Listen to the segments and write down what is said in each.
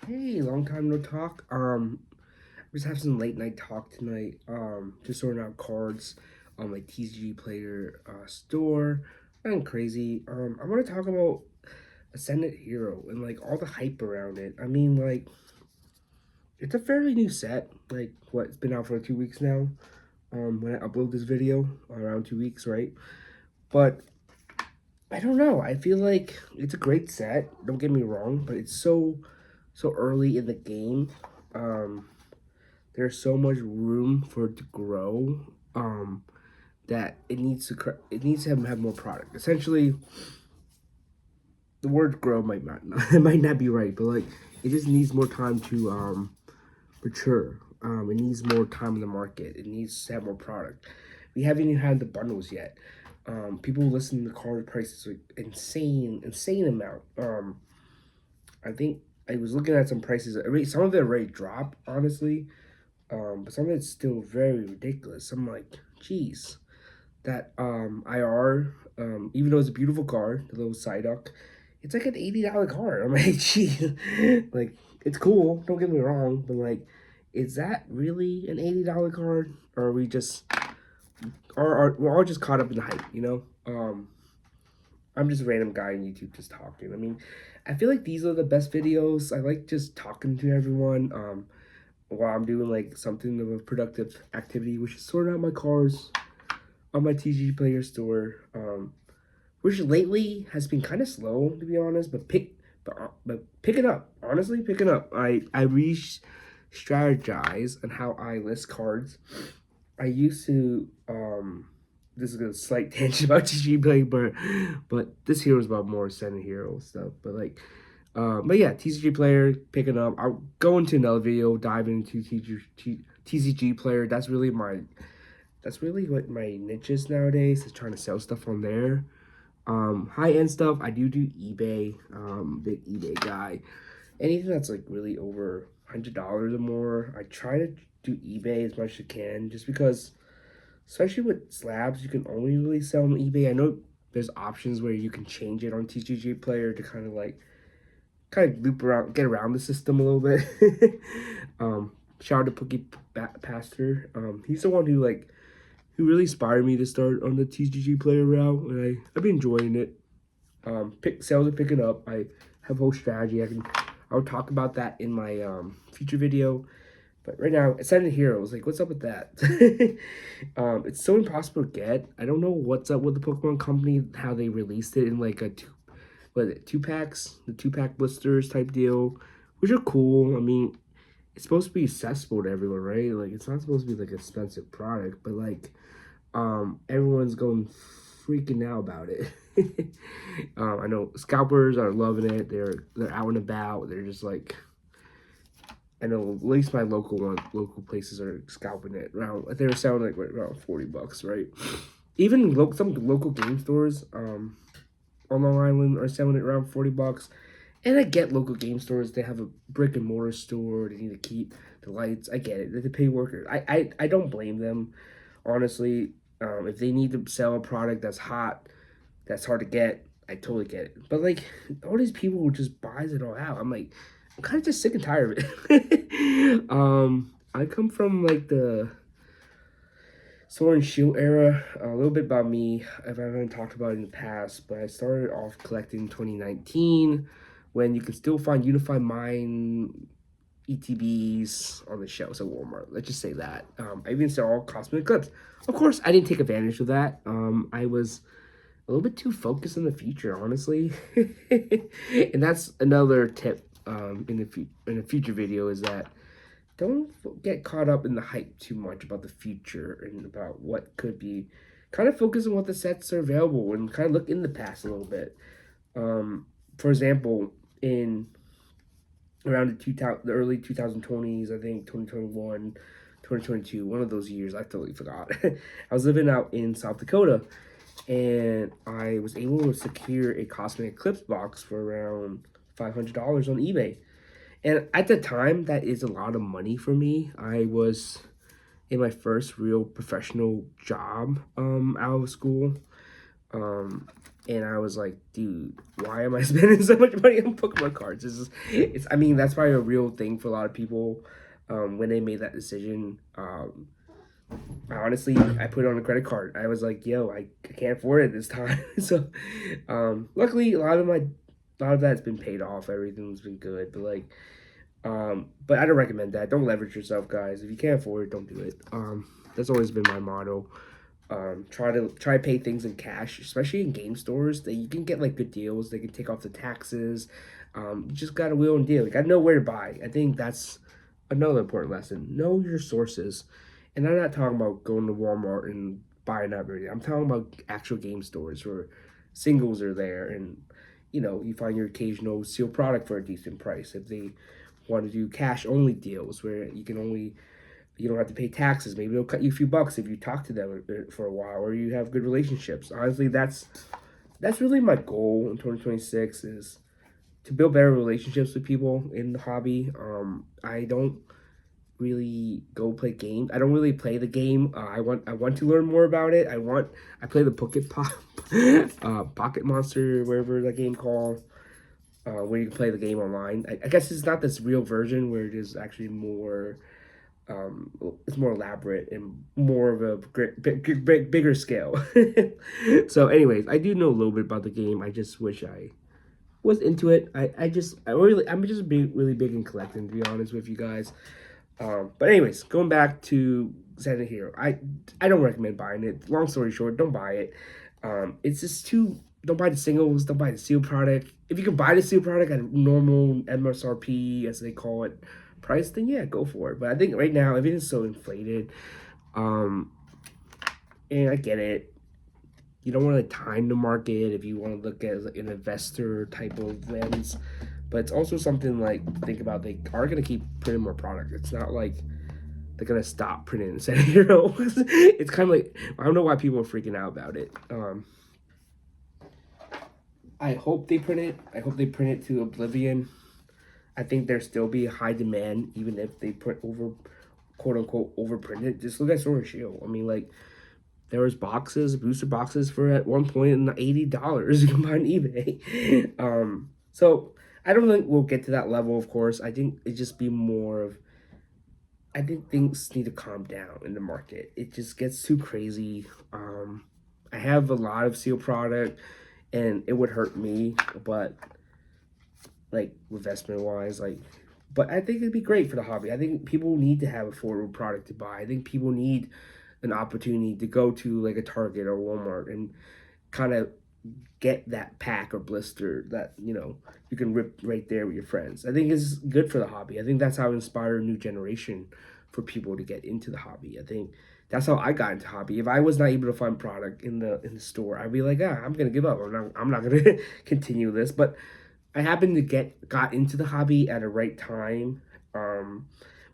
Hey, long time no talk. We just have some late night talk tonight. Just sorting out cards on my TCG Player store. Nothing crazy. I want to talk about Ascendant Hero and like all the hype around it. I mean, like it's a fairly new set. Like what? It's been out for 2 weeks now. When I upload this video, around 2 weeks, right? But I don't know. I feel like it's a great set. Don't get me wrong, but it's so early in the game. Um, there's so much room for it to grow. That it needs to have more product. Essentially, the word grow might not it might not be right, but like it just needs more time to mature. It needs more time in the market. It needs to have more product. We haven't even had the bundles yet. People listen to card prices like insane amount. I think I was looking at some prices. Some of it already dropped, honestly. But some of it's still very ridiculous. I'm like, geez, that IR, even though it's a beautiful card, the little Psyduck, it's like an $80 card. I'm like, gee, like it's cool. Don't get me wrong, but like, is that really an $80 card, or are we just, or are we're all just caught up in the hype? I'm just a random guy on YouTube just talking. I mean, I feel like these are the best videos. I like just talking to everyone. While I'm doing like something of a productive activity, which is sorting out my cars on my TG Player store, which lately has been kind of slow to be honest, but picking up, honestly picking up. I strategize on how I list cards. I used to this is a slight tangent about TG Player, but this hero is about more Ascendant Hero stuff. But yeah, TCG Player picking up. I'll go into another video, dive into TCG Player. That's really what my niche is nowadays. Is trying to sell stuff on there. High end stuff. I do eBay. Big eBay guy. Anything that's like really over $100 or more, I try to do eBay as much as I can, just because, especially with slabs, you can only really sell on eBay. I know there's options where you can change it on TCG Player to kind of loop around, get around the system a little bit. Shout out to Pookie Pastor. He's the one who really inspired me to start on the TGG Player route, and I've been enjoying it. Pick sales are picking up. I have a whole strategy. I'll talk about that in my future video. But right now, Ascendant Heroes, like, what's up with that? It's so impossible to get. I don't know what's up with the Pokemon Company, how they released it in like a two packs, the 2 pack blisters type deal, which are cool. I mean, it's supposed to be accessible to everyone, right? Like, it's not supposed to be like an expensive product, but like, everyone's going freaking out about it. I know scalpers are loving it. They're out and about. They're just like, I know at least my local places are scalping it around. They're selling like around $40, right? Even some local game stores, on Long Island are selling it around $40. And I get local game stores, they have a brick and mortar store, they need to keep the lights. I get it. They pay workers. I don't blame them, honestly. If they need to sell a product that's hot, that's hard to get, I totally get it. But like all these people who just buys it all out, I'm like, I'm kind of just sick and tired of it. I come from like the Sword and Shield era. A little bit about me, I haven't talked about it in the past, but I started off collecting in 2019 when you can still find Unified Mind ETBs on the shelves at Walmart. Let's just say that. I even saw Cosmic Eclipse. Of course, I didn't take advantage of that. I was a little bit too focused on the future, honestly. And that's another tip in a future video is that don't get caught up in the hype too much about the future and about what could be. Kind of focus on what the sets are available and kind of look in the past a little bit. For example, in around the early 2020s, I think 2021, 2022, one of those years, I totally forgot. I was living out in South Dakota, and I was able to secure a Cosmic Eclipse box for around $500 on eBay. And at the time, that is a lot of money for me. I was in my first real professional job out of school. Um, and I was like, dude, why am I spending so much money on Pokemon cards? It's I mean, that's probably a real thing for a lot of people. When they made that decision, honestly, I put it on a credit card. I was like, yo, I can't afford it this time. So, luckily, a lot of that's been paid off. Everything's been good, but like, but I don't recommend that. Don't leverage yourself, guys. If you can't afford it, don't do it. That's always been my motto. Try to pay things in cash, especially in game stores. That you can get like good deals. They can take off the taxes. You just gotta wheel and deal. You gotta know where to buy. I think that's another important lesson. Know your sources, and I'm not talking about going to Walmart and buying everything. I'm talking about actual game stores where singles are there, and you find your occasional sealed product for a decent price. If they want to do cash only deals where you don't have to pay taxes. Maybe they'll cut you a few bucks if you talk to them for a while or you have good relationships. Honestly, that's really my goal in 2026 is to build better relationships with people in the hobby. I don't really go play games. I don't really play the game. I want to learn more about it. I play the Pocket Pop, Pocket Monster, whatever that game called. Where you can play the game online. I guess it's not this real version where it is actually more it's more elaborate and more of a bigger scale. So, anyways, I do know a little bit about the game. I just wish I was into it. I'm just really big in collecting, to be honest with you guys. But anyways, going back to Silent Hero, I don't recommend buying it. Long story short, don't buy it. It's just too. Don't buy the singles. Don't buy the sealed product. If you can buy the sealed product at a normal MSRP, as they call it, price, then yeah, go for it. But I think right now everything's so inflated, um, and I get it. You don't want to time the market if you want to look at like an investor type of lens, but it's also something like think about. They are gonna keep printing more product. It's not like they're gonna stop printing San Hero. It's kind of like I don't know why people are freaking out about it. I hope they print it. I hope they print it to oblivion. I think there still be a high demand even if they print over quote unquote overprinted. Just look at Sword and Shield. I mean, like there was booster boxes for at one point in the $80 you can buy on eBay. So I don't think we'll get to that level. Of course, I think it just be more of. I think things need to calm down in the market. It just gets too crazy. I have a lot of seal product, and it would hurt me, but like investment wise, like but I think it'd be great for the hobby. I think people need to have affordable product to buy. I think people need an opportunity to go to like a Target or Walmart and kind of get that pack or blister that you can rip right there with your friends. I think it's good for the hobby. I think that's how I inspire a new generation for people to get into the hobby. I think that's how I got into hobby. If I was not able to find product in the store, I'd be like, I'm gonna give up. I'm not gonna continue this. But I happened to got into the hobby at a right time,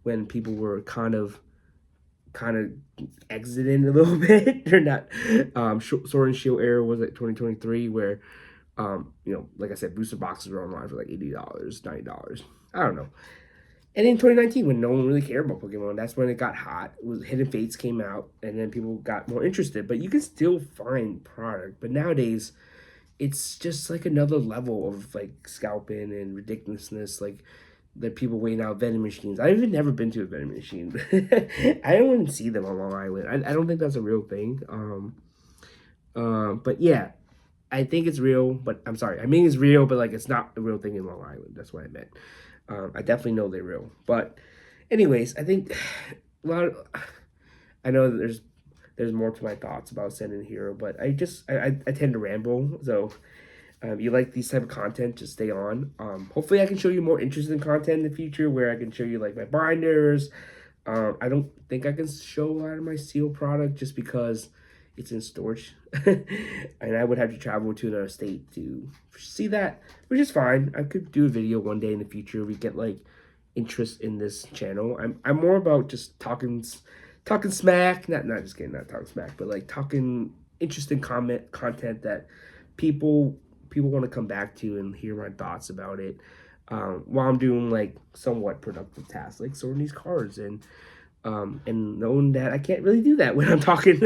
when people were kind of exiting a little bit. They're not. Sword and Shield era was like 2023, where like I said, booster boxes were online for like $80, $90. I don't know. And in 2019, when no one really cared about Pokemon, that's when it got hot. It was Hidden Fates came out, and then people got more interested. But you can still find product. But nowadays, it's just like another level of like scalping and ridiculousness. Like the people waiting out vending machines. I've even never been to a vending machine. I don't even see them on Long Island. I don't think that's a real thing. But yeah, I think it's real. But I'm sorry, I mean it's real, but like it's not a real thing in Long Island. That's what I meant. I definitely know they're real. But anyways, I think a lot of, I know that there's more to my thoughts about Sending Hero, but I tend to ramble. So you like these type of content, just stay on. Hopefully I can show you more interesting content in the future where I can show you like my binders. I don't think I can show a lot of my seal product just because it's in storage. And I would have to travel to another state to see that, which is fine. I could do a video one day in the future. We get like interest in this channel. I'm more about just talking smack, not just kidding, not talking smack, but like talking interesting content that people want to come back to and hear my thoughts about it, while I'm doing like somewhat productive tasks like sorting these cards and And knowing that I can't really do that when I'm talking.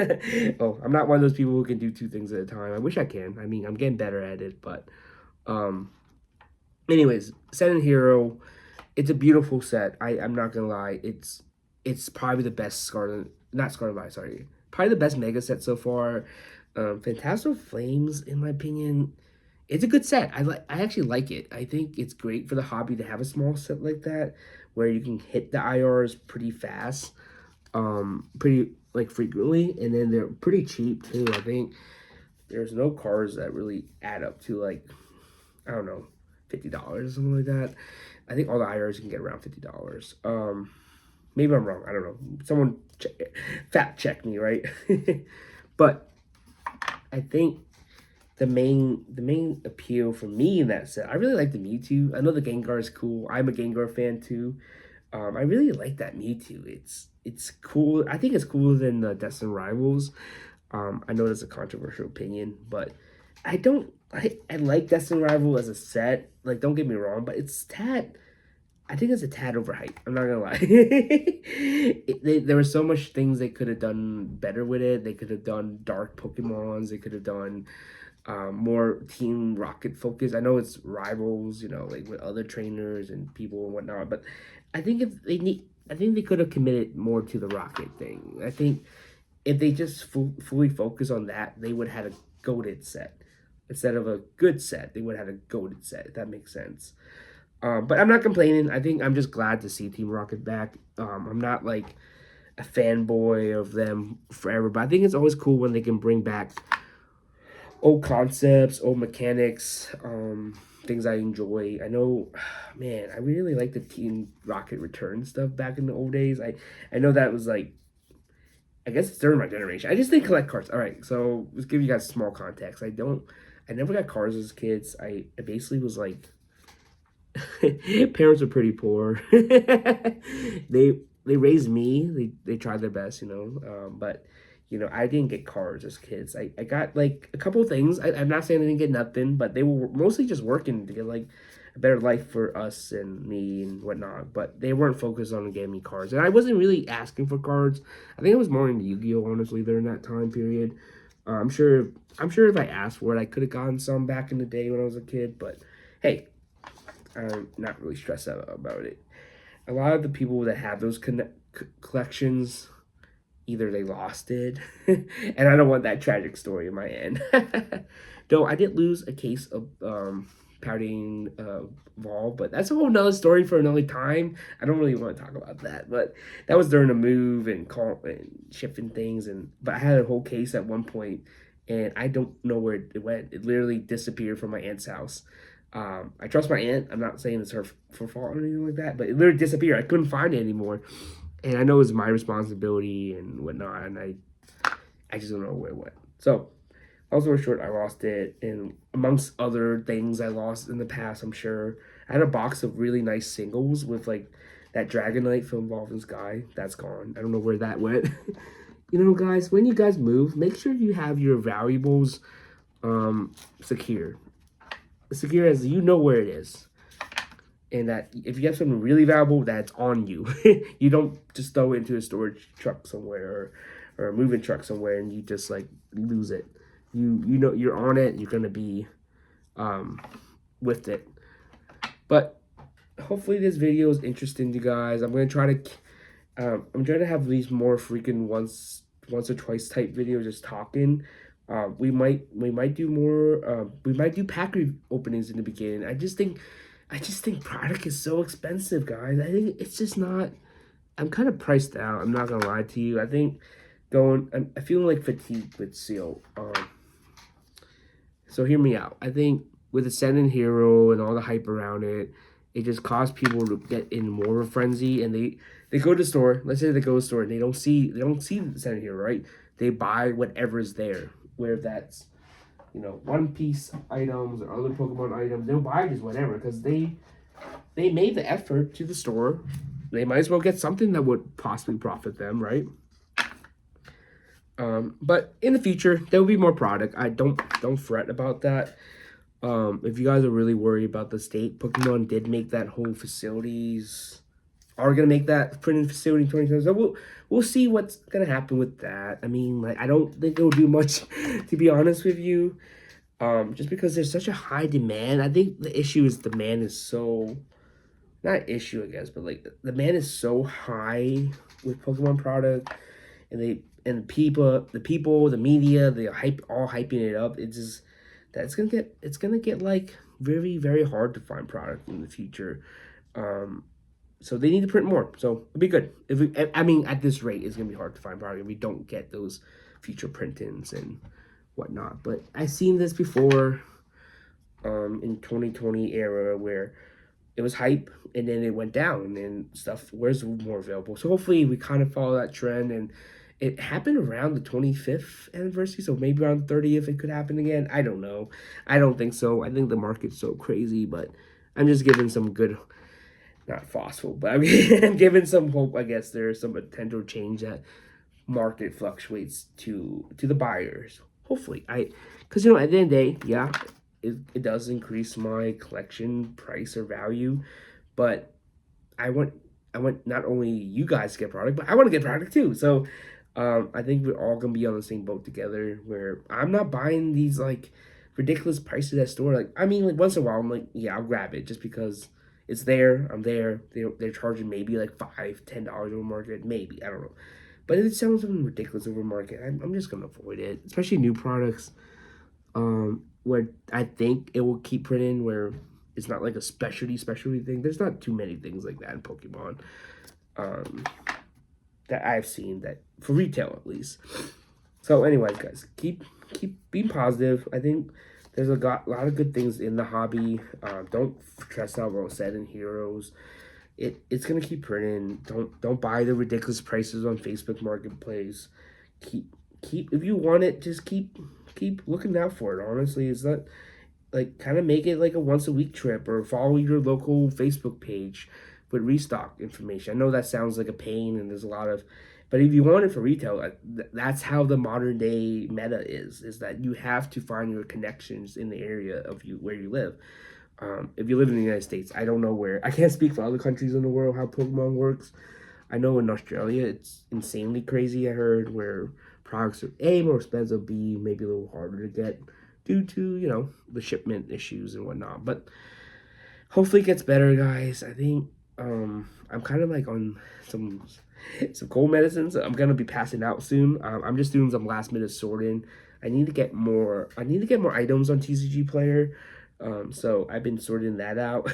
Oh, I'm not one of those people who can do two things at a time. I wish I can. I mean, I'm getting better at it, but um, anyways, Sen and Hero, it's a beautiful set. I'm not gonna lie. It's probably the best Scarlet, not Scarlet Violet, sorry. Probably the best Mega set so far. Phantasmal Flames, in my opinion, it's a good set. I actually like it. I think it's great for the hobby to have a small set like that where you can hit the IRs pretty fast, pretty like frequently, and then they're pretty cheap too. I think there's no cars that really add up to like, I don't know, $50 or something like that. I think all the IRs you can get around $50. Maybe I'm wrong. I don't know. Someone fact check me, right? But I think the main appeal for me in that set, I really like the Mewtwo. I know the Gengar is cool. I'm a Gengar fan too. I really like that Mewtwo. It's cool. I think it's cooler than the Destined Rivals. I know that's a controversial opinion, but I like Destined Rival as a set. Like, don't get me wrong, but it's tad. I think it's a tad overhyped. I'm not gonna lie. There were so much things they could have done better with it. They could have done dark Pokemons. They could have done more Team Rocket focus. I know it's rivals, like with other trainers and people and whatnot. But I think they could have committed more to the Rocket thing. I think if they just fully focus on that, they would have had a goated set instead of a good set. They would have had a goated set. If that makes sense. But I'm not complaining. I think I'm just glad to see Team Rocket back. I'm not like a fanboy of them forever, but I think it's always cool when they can bring back old concepts, old mechanics, things I enjoy. I know, man, I really like the Team Rocket Return stuff back in the old days. I know that was like, I guess it's during my generation. I just didn't collect cards. All right, so let's give you guys small context. I never got cards as kids. I basically was like, parents are pretty poor. They raised me. They tried their best, but I didn't get cars as kids. I got like a couple of things. I'm not saying I didn't get nothing, but they were mostly just working to get like a better life for us and me and whatnot. But they weren't focused on getting me cards, and I wasn't really asking for cards. I think I was more into Yu-Gi-Oh, honestly, during that time period. I'm sure. I'm sure if I asked for it, I could have gotten some back in the day when I was a kid. But hey, I'm not really stressed out about it. A lot of the people that have those collections, either they lost it, and I don't want that tragic story in my end. Though I did lose a case of pouting Vol, but that's a whole nother story for another time. I don't really want to talk about that, but that was during a move and shifting things, but I had a whole case at one point, and I don't know where it went. It literally disappeared from my aunt's house. I trust my aunt. I'm not saying it's her for fault or anything like that, but it literally disappeared. I couldn't find it anymore, and I know it's my responsibility and whatnot, and I just don't know where it went. So, long story short, I lost it, and amongst other things I lost in the past, I'm sure. I had a box of really nice singles with like that Dragonite from Evolving Sky. That's gone. I don't know where that went. Guys, when you guys move, make sure you have your valuables secure. Secure as you know where it is. And that if you have something really valuable, that's on you. You don't just throw it into a storage truck somewhere or a moving truck somewhere and you just like lose it. You know you're on it, you're gonna be with it. But hopefully this video is interesting to you guys. I'm trying to have these more freaking once or twice type videos just talking. We might do more. We might do pack openings in the beginning. I just think product is so expensive, guys. I think it's just not. I'm kind of priced out. I'm not gonna lie to you. I think I'm feeling like fatigued with Seal. So hear me out. I think with Ascendant Hero and all the hype around it, it just caused people to get in more of a frenzy, and they go to the store. Let's say they go to the store and they don't see the Ascendant Hero, right? They buy whatever's there, whether that's One Piece items or other Pokemon items. They'll buy just whatever because they made the effort to the store. They might as well get something that would possibly profit them, right? But in the future, there will be more product. I don't fret about that. If you guys are really worried about the state, Pokemon did make that whole facilities are gonna make that printing facility in 2020. So we'll see what's gonna happen with that. I mean, like, I don't think it'll do much, to be honest with you. Just because there's such a high demand. I think the issue is demand is so, not issue, I guess, but like the demand is so high with Pokemon product, and the media, they hype all hyping it up. It's just that it's gonna get like very very hard to find product in the future. Um, so they need to print more. So it'll be good. If we, I mean, at this rate, it's gonna be hard to find product if we don't get those future printings and whatnot. But I've seen this before, in 2020 era where it was hype and then it went down and stuff was more available. So hopefully we kind of follow that trend, and it happened around the 25th anniversary, so maybe around 30th it could happen again. I don't know. I don't think so. I think the market's so crazy, but I'm just giving some good, not forceful, but I'm giving some hope. I guess there's some potential change that market fluctuates to the buyers. Hopefully, because at the end of the day, yeah, it does increase my collection price or value, but I want not only you guys to get product, but I want to get product too. So, I think we're all gonna be on the same boat together. Where I'm not buying these like ridiculous prices at store. Like, I mean, like once in a while, I'm like, yeah, I'll grab it just because it's there. I'm there. They're charging maybe like $5-10 over market, maybe, I don't know. But if it sounds something ridiculous over market, I'm just gonna avoid it, especially new products. Where I think it will keep printing, where it's not like a specialty thing. There's not too many things like that in Pokemon, um, that I've seen, that for retail at least. So, anyways, guys, keep being positive. I think there's a lot of good things in the hobby. Don't stress out about Set Heroes. It's gonna keep printing. Don't buy the ridiculous prices on Facebook Marketplace. Keep if you want it, just keep looking out for it. Honestly, it's not like, kind of make it like a once a week trip, or follow your local Facebook page with restock information. I know that sounds like a pain, and there's a lot of, but if you want it for retail, that's how the modern day meta is that you have to find your connections in the area of you where you live. If you live in the United States, I don't know where. I can't speak for other countries in the world how Pokemon works. I know in Australia it's insanely crazy. I heard where products are A, more expensive, B, maybe a little harder to get due to the shipment issues and whatnot. But hopefully it gets better, guys. I think I'm kind of like on some cold medicines. I'm gonna be passing out soon. I'm just doing some last minute sorting. I need to get more. I need to get more items on TCG Player. So I've been sorting that out.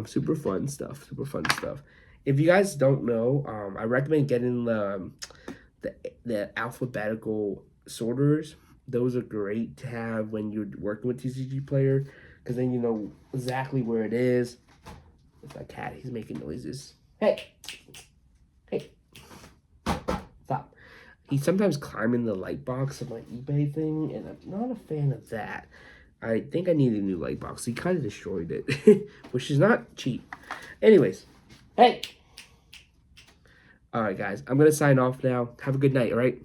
Super fun stuff. Super fun stuff. If you guys don't know, I recommend getting the alphabetical sorters. Those are great to have when you're working with TCG Player, because then you know exactly where it is. It's my cat. He's making noises. Hey, hey, stop. He's sometimes climbing the light box of my eBay thing, and I'm not a fan of that. I think I need a new light box. He kind of destroyed it, which is not cheap. Anyways, hey. All right, guys. I'm going to sign off now. Have a good night, all right?